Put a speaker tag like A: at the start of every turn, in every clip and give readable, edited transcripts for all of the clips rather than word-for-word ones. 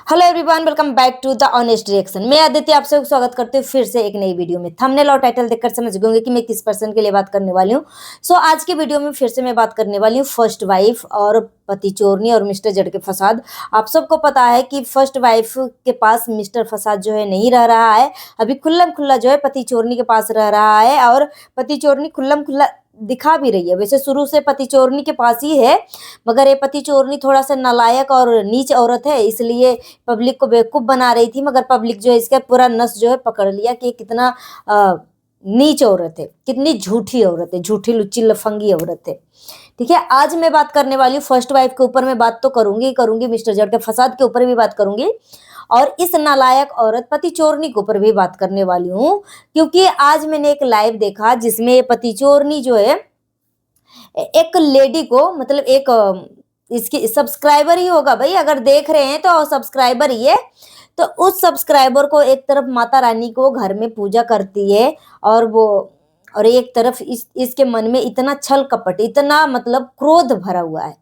A: Hello everyone, welcome back to the honest reaction. मैं आदित्य आप सबको स्वागत करती हूँ फिर से एक नई वीडियो में। थंबनेल और टाइटल देखकर समझ गए होंगे कि मैं किस पर्सन के लिए बात करने वाली हूँ। आज की वीडियो में फिर से मैं बात करने वाली हूँ फर्स्ट वाइफ और पति चोरनी और मिस्टर जड़ के फसाद। आप सबको पता है कि फर्स्ट वाइफ के पास मिस्टर फसाद जो है नहीं रह रहा है, अभी खुल्लम खुल्ला जो है पति चोरनी के पास रह रहा है और पति चोरनी खुल्लम खुल्ला दिखा भी रही है। वैसे शुरू से पति चोरनी के पास ही है, मगर ये पति चोरनी थोड़ा सा नालायक और नीच औरत है, इसलिए पब्लिक को बेवकूफ बना रही थी। मगर पब्लिक जो है इसका पूरा नस जो है पकड़ लिया कि कितना नीच औरत है, कितनी झूठी औरत है, झूठी लुच्ची लफंगी औरत है। ठीक है, आज मैं बात करने वाली हूँ फर्स्ट वाइफ के ऊपर। मैं बात तो करूंगी मिस्टर जड़ के फसाद के ऊपर भी बात करूंगी और इस नालायक औरत पति चोरनी के ऊपर भी बात करने वाली हूँ, क्योंकि आज मैंने एक लाइव देखा जिसमें पति चोरनी जो है एक लेडी को, मतलब एक इसकी सब्सक्राइबर ही होगा भाई, अगर देख रहे हैं तो सब्सक्राइबर ही है, तो उस सब्सक्राइबर को एक तरफ माता रानी को घर में पूजा करती है और एक तरफ इसके मन में इतना छल कपट, इतना मतलब क्रोध भरा हुआ है,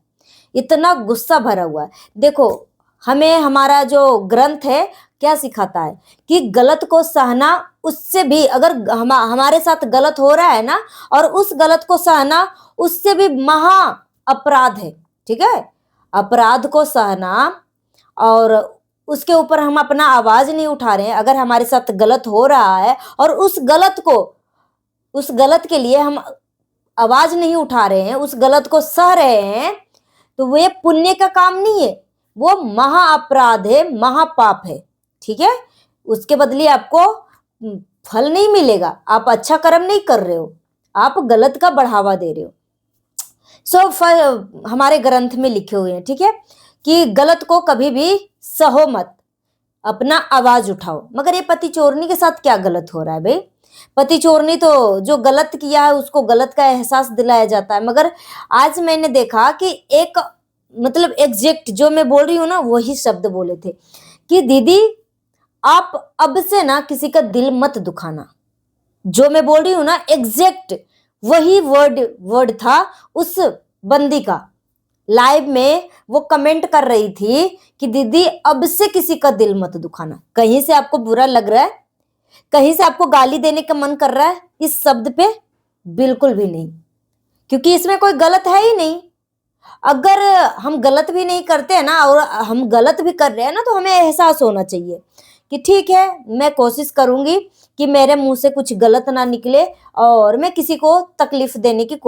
A: इतना गुस्सा भरा हुआ है। देखो, हमें हमारा जो ग्रंथ है क्या सिखाता है कि गलत को सहना, उससे भी अगर हमारे साथ गलत हो रहा है ना, और उस गलत को सहना उससे भी महा अपराध है। ठीक है, अपराध को सहना और उसके ऊपर हम अपना आवाज नहीं उठा रहे हैं। अगर हमारे साथ गलत हो रहा है और उस गलत के लिए हम आवाज नहीं उठा रहे हैं, उस गलत को सह रहे हैं, तो वो पुण्य का काम नहीं है, वो महा अपराध है, महापाप है। ठीक है, उसके बदले आपको फल नहीं मिलेगा, आप अच्छा कर्म नहीं कर रहे हो, आप गलत का बढ़ावा दे रहे हो। हमारे ग्रंथ में लिखे हुए हैं, ठीक है, कि गलत को कभी भी सहो मत, अपना आवाज उठाओ। मगर ये पति चोरनी के साथ क्या गलत हो रहा है भाई? पति चोरनी तो जो गलत किया है उसको गलत का एहसास दिलाया जाता है, मगर आज मैंने देखा कि एक मतलब एग्जैक्ट जो मैं बोल रही हूँ ना वही शब्द बोले थे कि दीदी आप अब से ना किसी का दिल मत दुखाना। जो मैं बोल रही हूँ ना एग्जैक्ट वही वर्ड था उस बंदी का। लाइव में वो कमेंट कर रही थी कि दीदी अब से किसी का दिल मत दुखाना। कहीं से आपको बुरा लग रहा है? कहीं से आपको गाली देने का मन कर रहा है इस शब्द पे? बिल्कुल भी नहीं, क्योंकि इसमें कोई गलत है ही नहीं। अगर हम गलत भी नहीं करते हैं ना और हम गलत भी कर रहे हैं ना, तो हमें एहसास होना चाहिए कि ठीक है, मैं कोशिश करूंगी कि मेरे मुंह से कुछ गलत ना निकले और मैं किसी को तकलीफ देने की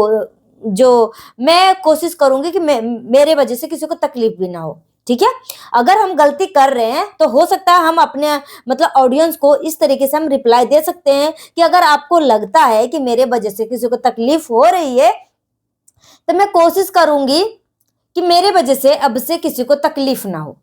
A: मैं कोशिश करूंगी कि मेरे वजह से किसी को तकलीफ भी ना हो। ठीक है, अगर हम गलती कर रहे हैं तो हो सकता है हम अपने मतलब ऑडियंस को इस तरीके से हम रिप्लाई दे सकते हैं कि अगर आपको लगता है कि मेरे वजह से किसी को तकलीफ हो रही है तो मैं कोशिश करूंगी कि मेरे वजह से अब से किसी को तकलीफ ना हो।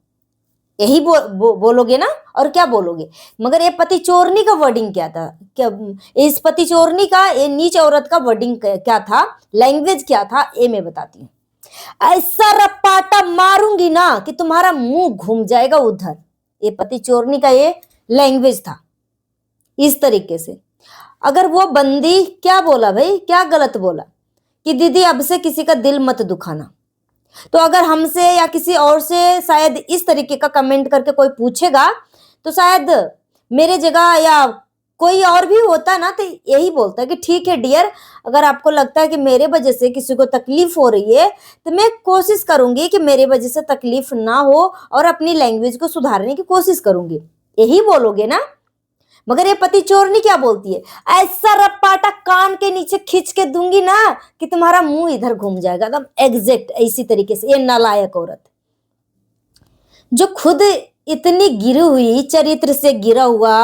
A: यही बोलोगे ना, और क्या बोलोगे? मगर ये पति चोरनी का वर्डिंग क्या था? क्या इस पति चोरनी का, ये नीच औरत का वर्डिंग क्या था, लैंग्वेज क्या था, ये मैं बताती हूँ। ऐसा रपाटा मारूंगी ना कि तुम्हारा मुंह घूम जाएगा उधर। ये पति चोरनी का ये लैंग्वेज था, इस तरीके से। अगर वो बंदी क्या बोला भाई, क्या गलत बोला कि दीदी अब से किसी का दिल मत दुखाना, तो अगर हमसे या किसी और से शायद इस तरीके का कमेंट करके कोई पूछेगा तो शायद मेरे जगह या कोई और भी होता ना तो यही बोलता कि ठीक है डियर, अगर आपको लगता है कि मेरे वजह से किसी को तकलीफ हो रही है तो मैं कोशिश करूंगी कि मेरे वजह से तकलीफ ना हो और अपनी लैंग्वेज को सुधारने की कोशिश करूंगी। यही बोलोगे ना? मगर ये पति चोरनी क्या बोलती है, ऐसा रपाटा कान के नीचे खींच के दूंगी ना कि तुम्हारा मुंह इधर घूम जाएगा। एकदम एग्जैक्ट इसी तरीके से ये नालायक औरत जो खुद इतनी गिरी हुई, चरित्र से गिरा हुआ,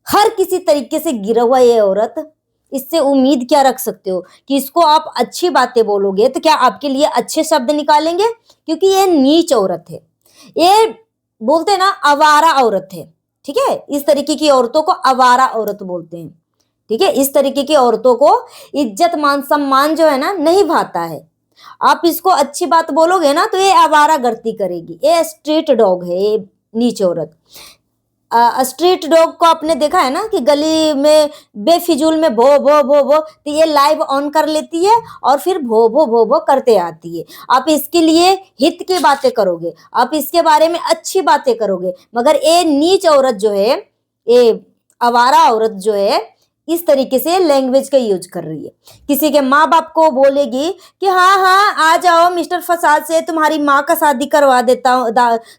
A: हर किसी तरीके से गिरा हुआ ये औरत, इससे उम्मीद क्या रख सकते हो कि इसको आप अच्छी बातें बोलोगे तो क्या आपके लिए अच्छे शब्द निकालेंगे? क्योंकि ये नीच औरत है, ये बोलते ना आवारा औरत है। ठीक है, इस तरीके की औरतों को आवारा औरत बोलते हैं। ठीक है, इस तरीके की औरतों को इज्जत मान सम्मान जो है ना नहीं भाता है। आप इसको अच्छी बात बोलोगे ना तो ये आवारा गर्दी करेगी, ये स्ट्रीट डॉग है, ये नीच औरत। स्ट्रीट डॉग को आपने देखा है ना कि गली में बेफिजूल में भो भो भो भो, तो ये लाइव ऑन कर लेती है और फिर भो भो भो भो करते आती है। आप इसके लिए हित की बातें करोगे, आप इसके बारे में अच्छी बातें करोगे, मगर ये नीच औरत जो है, ये आवारा औरत जो है, इस तरीके से लैंग्वेज का यूज कर रही है। किसी के माँ बाप को बोलेगी कि हाँ हाँ आ जाओ मिस्टर फसाद से, तुम्हारी माँ का शादी करवा देता हूँ,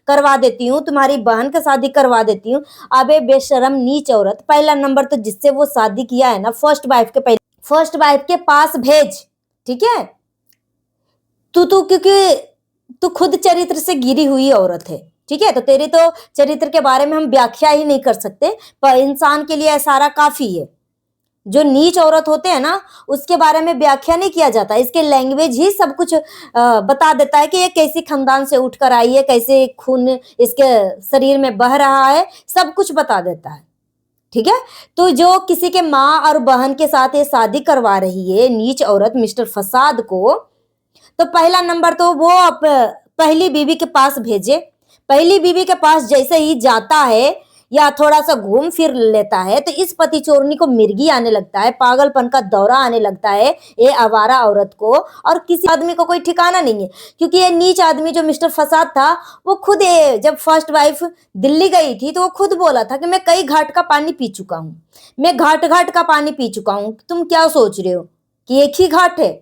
A: करवा देती हूँ, तुम्हारी बहन का शादी करवा देती हूँ। अबे बेशरम नीच औरत, पहला नंबर तो जिससे वो शादी किया है ना, फर्स्ट वाइफ के पहले फर्स्ट वाइफ के पास भेज, ठीक है। तू क्योंकि तू खुद चरित्र से गिरी हुई औरत है, ठीक है, तो तेरे तो चरित्र के बारे में हम व्याख्या ही नहीं कर सकते, पर इंसान के लिए सारा काफी है। जो नीच औरत होते हैं ना, उसके बारे में व्याख्या नहीं किया जाता, इसके लैंग्वेज ही सब कुछ बता देता है कि ये कैसी खानदान से उठकर आई है, कैसे खून इसके शरीर में बह रहा है, सब कुछ बता देता है, ठीक है। तो जो किसी के माँ और बहन के साथ ये शादी करवा रही है नीच औरत मिस्टर फसाद को, तो पहला नंबर तो वो पहली बीवी के पास भेजे। पहली बीवी के पास जैसे ही जाता है या थोड़ा सा घूम फिर लेता है, तो इस पति चोरनी को मिर्गी आने लगता है, पागलपन का दौरा आने लगता है ये आवारा औरत को, और किसी आदमी को कोई ठिकाना नहीं है। क्योंकि ये नीच आदमी जो मिस्टर फसाद था, वो खुद जब फर्स्ट वाइफ दिल्ली गई थी तो वो खुद बोला था कि मैं कई घाट का पानी पी चुका हूं, मैं घाट घाट का पानी पी चुका हूं। तुम क्या सोच रहे हो कि एक ही घाट है?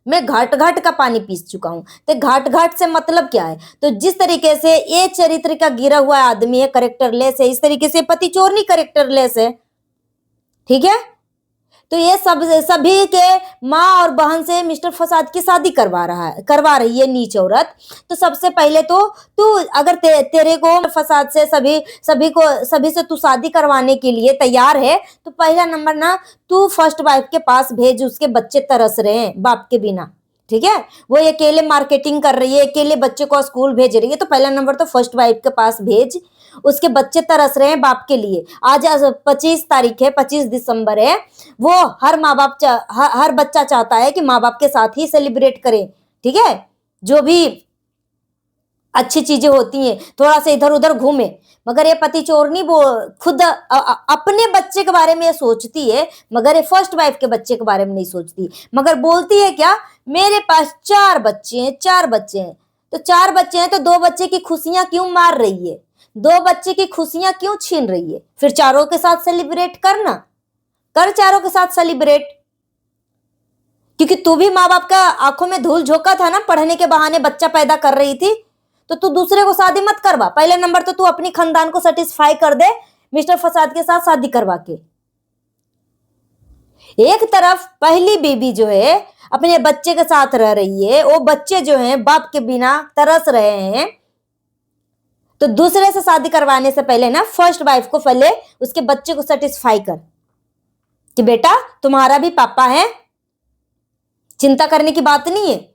A: मैं घाट घाट का पानी पी चुका हूं। तो घाट घाट से मतलब क्या है? तो जिस तरीके से ये चरित्र का गिरा हुआ आदमी है, करेक्टरलेस है, इस तरीके से पति चोर नहीं करेक्टरलेस है, ठीक है। तो ये सब सभी के माँ और बहन से मिस्टर फसाद की शादी करवा रही है नीच औरत। तो सबसे पहले तो तू अगर तेरे को फसाद से सभी से तू शादी करवाने के लिए तैयार है, तो पहला नंबर ना तू फर्स्ट वाइफ के पास भेज, उसके बच्चे तरस रहे हैं बाप के बिना, ठीक है। वो अकेले मार्केटिंग कर रही है, अकेले बच्चे को स्कूल भेज रही है, तो पहला नंबर तो फर्स्ट वाइफ के पास भेज, उसके बच्चे तरस रहे हैं बाप के लिए। आज 25 तारीख है, 25 दिसंबर है, वो हर माँ बाप हर बच्चा चाहता है कि माँ बाप के साथ ही सेलिब्रेट करे, ठीक है। जो भी अच्छी चीजें होती हैं थोड़ा सा इधर उधर घूमे, मगर ये पति चोरनी वो खुद अपने बच्चे के बारे में सोचती है, मगर ये फर्स्ट वाइफ के बच्चे के बारे में नहीं सोचती। मगर बोलती है क्या, मेरे पास 4 बच्चे हैं, 4 बच्चे हैं। तो 4 बच्चे हैं तो 2 बच्चे की खुशियां क्यों मार रही है? 2 बच्चे की खुशियां क्यों छीन रही है? फिर चारों के साथ सेलिब्रेट करना, कर चारों के साथ सेलिब्रेट। क्योंकि तू भी माँ बाप का आंखों में धूल झोंका था ना, पढ़ने के बहाने बच्चा पैदा कर रही थी, तो तू दूसरे को शादी मत करवा। पहले नंबर तो तू अपनी खानदान को सेटिस्फाई कर दे मिस्टर फसाद के साथ शादी करवा के। एक तरफ पहली बीबी जो है अपने बच्चे के साथ रह रही है, वो बच्चे जो हैं बाप के बिना तरस रहे हैं, तो दूसरे से शादी करवाने से पहले ना फर्स्ट वाइफ को पहले उसके बच्चे को सेटिस्फाई कर कि बेटा तुम्हारा भी पापा है, चिंता करने की बात नहीं है।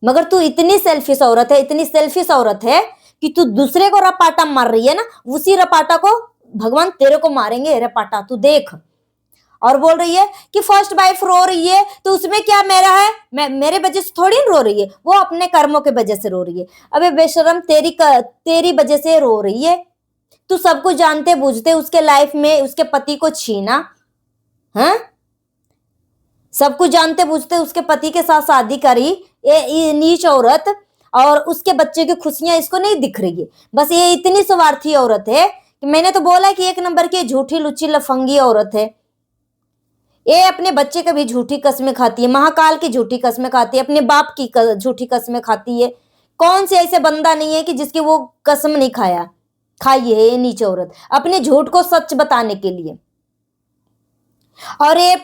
A: मगर तू इतनी सेल्फिश औरत है, इतनी सेल्फिश औरत है कि तू दूसरे को रपाटा मार रही है ना, उसी रपाटा को भगवान तेरे को मारेंगे रपाटा, तू देख। और बोल रही है कि फर्स्ट वाइफ रो रही है तो उसमें क्या मेरा है, मेरे वजह से थोड़ी रो रही है, वो अपने कर्मों के वजह से रो रही है। अबे बेशरम, तेरी वजह से रो रही है। तू सब कुछ जानते बूझते उसके लाइफ में उसके पति को छीना, हाँ, सब कुछ जानते बूझते उसके पति के साथ शादी करी ये नीच औरत, और उसके बच्चे की खुशियां इसको नहीं दिख रही है। बस ये इतनी स्वार्थी औरत है कि मैंने तो बोला कि एक नंबर की झूठी लुच्ची लफंगी औरत है। ये अपने बच्चे का भी झूठी कस्में खाती है, महाकाल की झूठी कस्में खाती है, अपने बाप की झूठी कस्में खाती है। कौन से ऐसे बंदा नहीं है कि जिसकी वो कसम नहीं खाई है ये नीच औरत, अपने झूठ को सच बताने के लिए। और ये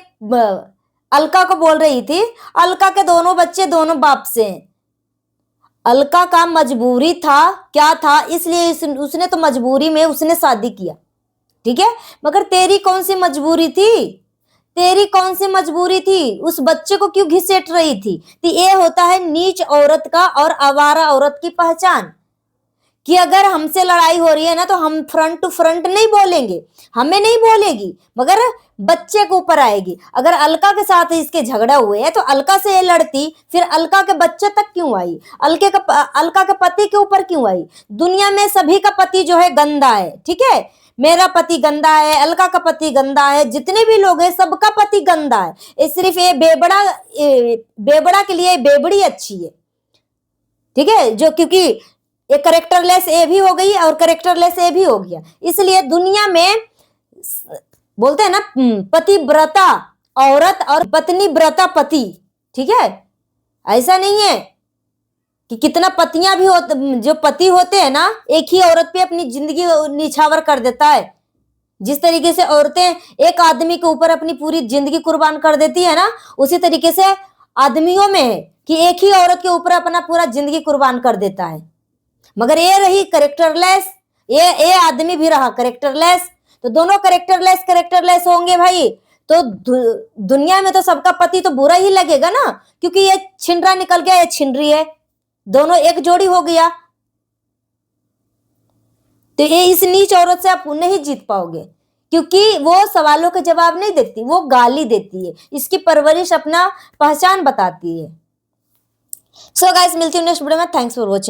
A: अलका को बोल रही थी, अलका के दोनों बच्चे दोनों बाप से हैं। अलका का मजबूरी था, क्या था, इसलिए उसने तो मजबूरी में उसने शादी किया, ठीक है। मगर तेरी कौन सी मजबूरी थी? तेरी कौन सी मजबूरी थी? उस बच्चे को क्यों घिसेट रही थी? तो ये होता है नीच औरत का और आवारा औरत की पहचान, कि अगर हमसे लड़ाई हो रही है ना तो हम फ्रंट टू फ्रंट नहीं बोलेंगे, हमें नहीं बोलेगी, मगर बच्चे के ऊपर आएगी। अगर अलका के साथ इसके झगड़ा हुए है तो अलका से ये लड़ती, फिर अलका के बच्चे तक क्यों आई, अलका के पति के ऊपर क्यों आई? दुनिया में सभी का पति जो है गंदा है, ठीक है, मेरा पति गंदा है, अलका का पति गंदा है, जितने भी लोग हैं सबका पति गंदा है। ये सिर्फ ये बेबड़ा के लिए बेबड़ी अच्छी है, ठीक है, जो क्योंकि ये करेक्टरलेस ए भी हो गई और करेक्टरलेस ए भी हो गया। इसलिए दुनिया में बोलते हैं ना पतिव्रता औरत और पत्नी व्रता पति, ठीक है, ऐसा नहीं है कि कितना पतियां भी होते, जो पति होते हैं ना एक ही औरत पे अपनी जिंदगी निछावर कर देता है। जिस तरीके से औरतें एक आदमी के ऊपर अपनी पूरी जिंदगी कुर्बान कर देती है ना, उसी तरीके से आदमियों में है कि एक ही औरत के ऊपर अपना पूरा जिंदगी कुर्बान कर देता है। मगर ये रही करेक्टरलेस, ये आदमी भी रहा करेक्टरलेस, तो दोनों करेक्टरलेस होंगे भाई, तो दुनिया में तो सबका पति तो बुरा ही लगेगा ना, क्योंकि ये छिनरा निकल गया, ये छिनरी है, दोनों एक जोड़ी हो गया। तो ये इस नीच औरत से आप नहीं जीत पाओगे, क्योंकि वो सवालों के जवाब नहीं देती, वो गाली देती है, इसकी परवरिश अपना पहचान बताती है। सो गाइस, मिलती हूँ नेक्स्ट वीडियो में। Thanks for watching.